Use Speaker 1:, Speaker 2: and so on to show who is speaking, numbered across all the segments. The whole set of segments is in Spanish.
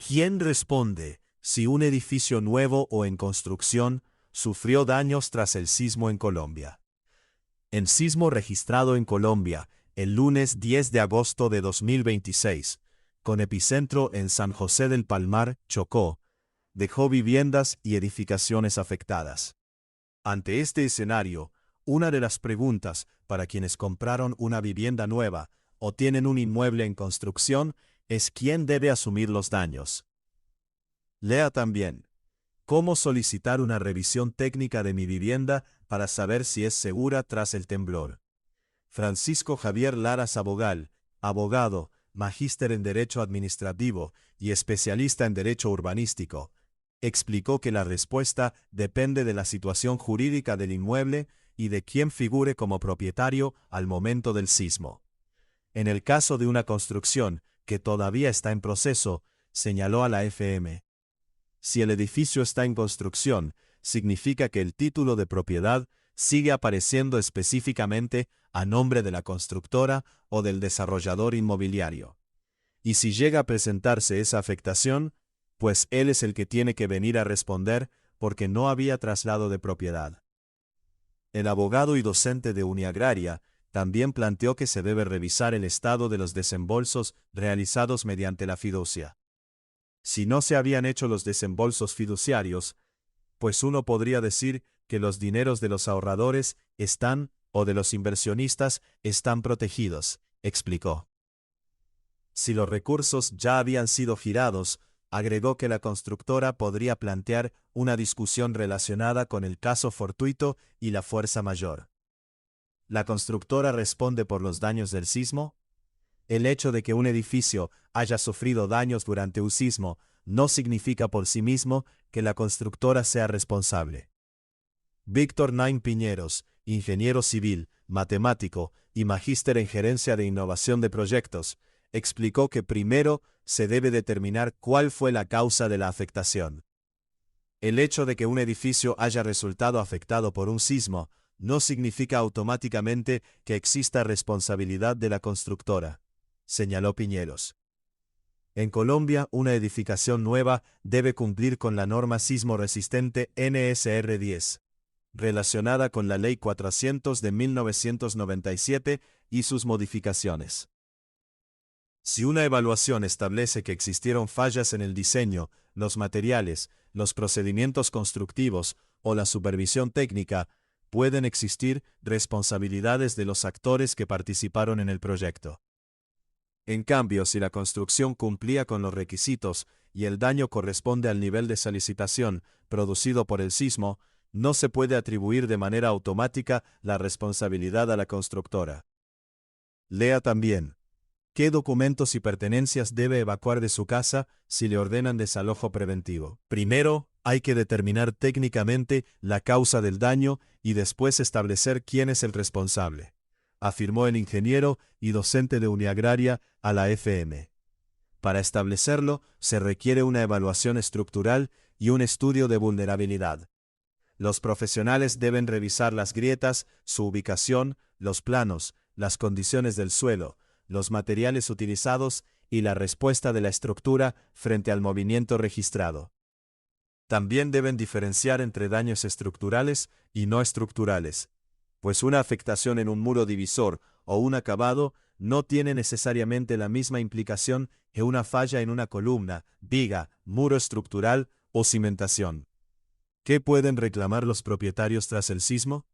Speaker 1: ¿Quién responde si un edificio nuevo o en construcción sufrió daños tras el sismo en Colombia? El sismo registrado en Colombia el lunes 10 de agosto de 2026, con epicentro en San José del Palmar, Chocó, dejó viviendas y edificaciones afectadas. Ante este escenario, una de las preguntas para quienes compraron una vivienda nueva o tienen un inmueble en construcción es quién debe asumir los daños. Lea también: ¿cómo solicitar una revisión técnica de mi vivienda para saber si es segura tras el temblor? Francisco Javier Lara Sabogal, abogado, magíster en Derecho Administrativo y especialista en Derecho Urbanístico, explicó que la respuesta depende de la situación jurídica del inmueble y de quién figure como propietario al momento del sismo. En el caso de una construcción que todavía está en proceso, señaló a la FM, si el edificio está en construcción, significa que el título de propiedad sigue apareciendo específicamente a nombre de la constructora o del desarrollador inmobiliario. Y si llega a presentarse esa afectación, pues él es el que tiene que venir a responder porque no había traslado de propiedad. El abogado y docente de Uniagraria también planteó que se debe revisar el estado de los desembolsos realizados mediante la fiducia. Si no se habían hecho los desembolsos fiduciarios, pues uno podría decir que los dineros de los ahorradores están, o de los inversionistas, están protegidos, explicó. Si los recursos ya habían sido girados, agregó que la constructora podría plantear una discusión relacionada con el caso fortuito y la fuerza mayor. ¿La constructora responde por los daños del sismo? El hecho de que un edificio haya sufrido daños durante un sismo no significa por sí mismo que la constructora sea responsable. Víctor Nain Piñeros, ingeniero civil, matemático y magíster en gerencia de innovación de proyectos, explicó que primero se debe determinar cuál fue la causa de la afectación. El hecho de que un edificio haya resultado afectado por un sismo no significa automáticamente que exista responsabilidad de la constructora, señaló Piñeros. En Colombia, una edificación nueva debe cumplir con la norma sismo resistente NSR 10, relacionada con la Ley 400 de 1997 y sus modificaciones. Si una evaluación establece que existieron fallas en el diseño, los materiales, los procedimientos constructivos o la supervisión técnica, pueden existir responsabilidades de los actores que participaron en el proyecto. En cambio, si la construcción cumplía con los requisitos y el daño corresponde al nivel de solicitación producido por el sismo, no se puede atribuir de manera automática la responsabilidad a la constructora. Lea también: ¿qué documentos y pertenencias debe evacuar de su casa si le ordenan desalojo preventivo? Primero, hay que determinar técnicamente la causa del daño y después establecer quién es el responsable, afirmó el ingeniero y docente de Uniagraria a la FM. Para establecerlo, se requiere una evaluación estructural y un estudio de vulnerabilidad. Los profesionales deben revisar las grietas, su ubicación, los planos, las condiciones del suelo, los materiales utilizados y la respuesta de la estructura frente al movimiento registrado. También deben diferenciar entre daños estructurales y no estructurales, pues una afectación en un muro divisor o un acabado no tiene necesariamente la misma implicación que una falla en una columna, viga, muro estructural o cimentación. ¿Qué pueden reclamar los propietarios tras el sismo?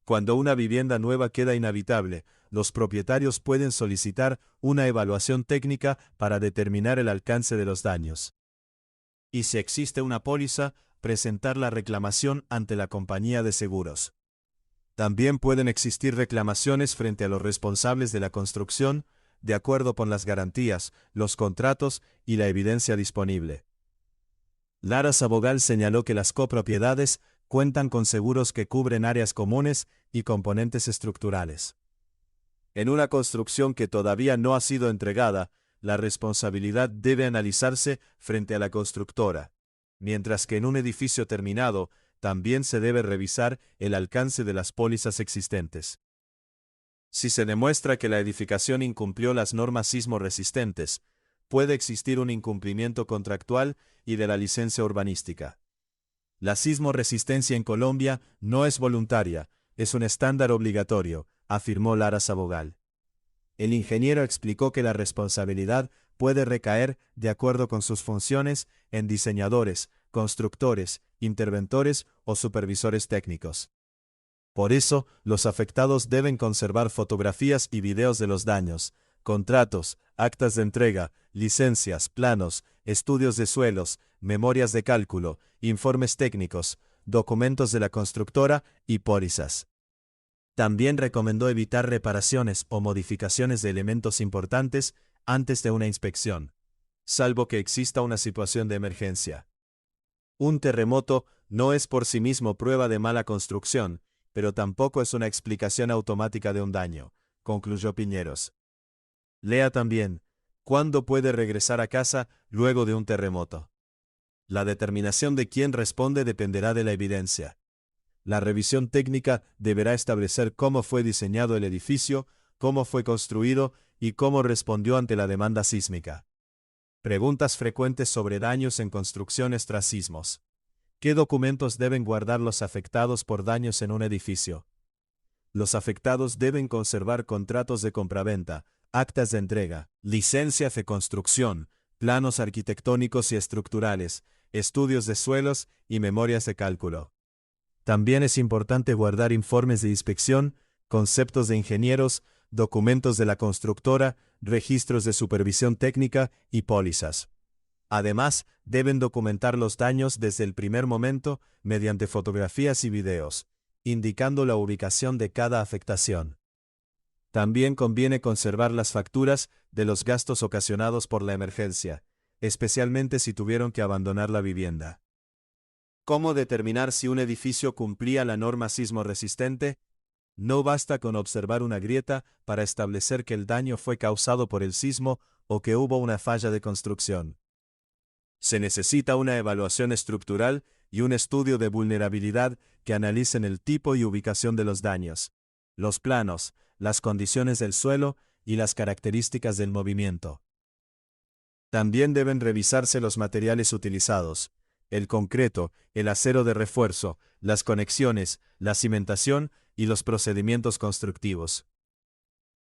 Speaker 1: Cuando una vivienda nueva queda inhabitable, los propietarios pueden solicitar una evaluación técnica para determinar el alcance de los daños. Y si existe una póliza, presentar la reclamación ante la compañía de seguros. También pueden existir reclamaciones frente a los responsables de la construcción, de acuerdo con las garantías, los contratos y la evidencia disponible. Lara Sabogal señaló que las copropiedades cuentan con seguros que cubren áreas comunes y componentes estructurales. En una construcción que todavía no ha sido entregada, la responsabilidad debe analizarse frente a la constructora, mientras que en un edificio terminado también se debe revisar el alcance de las pólizas existentes. Si se demuestra que la edificación incumplió las normas sismo resistentes, puede existir un incumplimiento contractual y de la licencia urbanística. La sismo resistencia en Colombia no es voluntaria, es un estándar obligatorio, afirmó Lara Sabogal. El ingeniero explicó que la responsabilidad puede recaer, de acuerdo con sus funciones, en diseñadores, constructores, interventores o supervisores técnicos. Por eso, los afectados deben conservar fotografías y videos de los daños, contratos, actas de entrega, licencias, planos, estudios de suelos, memorias de cálculo, informes técnicos, documentos de la constructora y pólizas. También recomendó evitar reparaciones o modificaciones de elementos importantes antes de una inspección, salvo que exista una situación de emergencia. Un terremoto no es por sí mismo prueba de mala construcción, pero tampoco es una explicación automática de un daño, concluyó Piñeros. Lea también, ¿cuándo puede regresar a casa luego de un terremoto? La determinación de quién responde dependerá de la evidencia. La revisión técnica deberá establecer cómo fue diseñado el edificio, cómo fue construido y cómo respondió ante la demanda sísmica. Preguntas frecuentes sobre daños en construcciones tras sismos. ¿Qué documentos deben guardar los afectados por daños en un edificio? Los afectados deben conservar contratos de compraventa, actas de entrega, licencias de construcción, planos arquitectónicos y estructurales, estudios de suelos y memorias de cálculo. También es importante guardar informes de inspección, conceptos de ingenieros, documentos de la constructora, registros de supervisión técnica y pólizas. Además, deben documentar los daños desde el primer momento mediante fotografías y videos, indicando la ubicación de cada afectación. También conviene conservar las facturas de los gastos ocasionados por la emergencia, especialmente si tuvieron que abandonar la vivienda. ¿Cómo determinar si un edificio cumplía la norma sismo resistente? No basta con observar una grieta para establecer que el daño fue causado por el sismo o que hubo una falla de construcción. Se necesita una evaluación estructural y un estudio de vulnerabilidad que analicen el tipo y ubicación de los daños, los planos, las condiciones del suelo y las características del movimiento. También deben revisarse los materiales utilizados, el concreto, el acero de refuerzo, las conexiones, la cimentación y los procedimientos constructivos.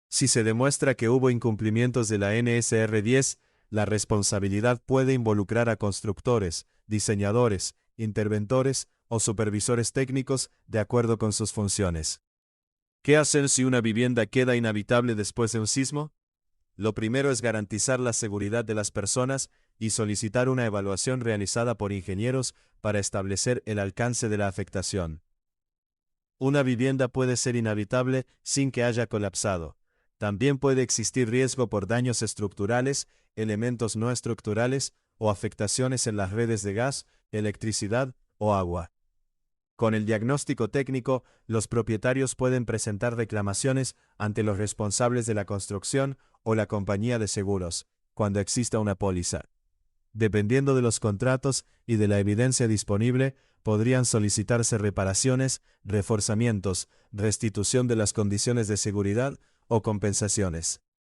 Speaker 1: Si se demuestra que hubo incumplimientos de la NSR 10, la responsabilidad puede involucrar a constructores, diseñadores, interventores o supervisores técnicos de acuerdo con sus funciones. ¿Qué hacer si una vivienda queda inhabitable después de un sismo? Lo primero es garantizar la seguridad de las personas y solicitar una evaluación realizada por ingenieros para establecer el alcance de la afectación. Una vivienda puede ser inhabitable sin que haya colapsado. También puede existir riesgo por daños estructurales, elementos no estructurales o afectaciones en las redes de gas, electricidad o agua. Con el diagnóstico técnico, los propietarios pueden presentar reclamaciones ante los responsables de la construcción o la compañía de seguros, cuando exista una póliza. Dependiendo de los contratos y de la evidencia disponible, podrían solicitarse reparaciones, reforzamientos, restitución de las condiciones de seguridad o compensaciones.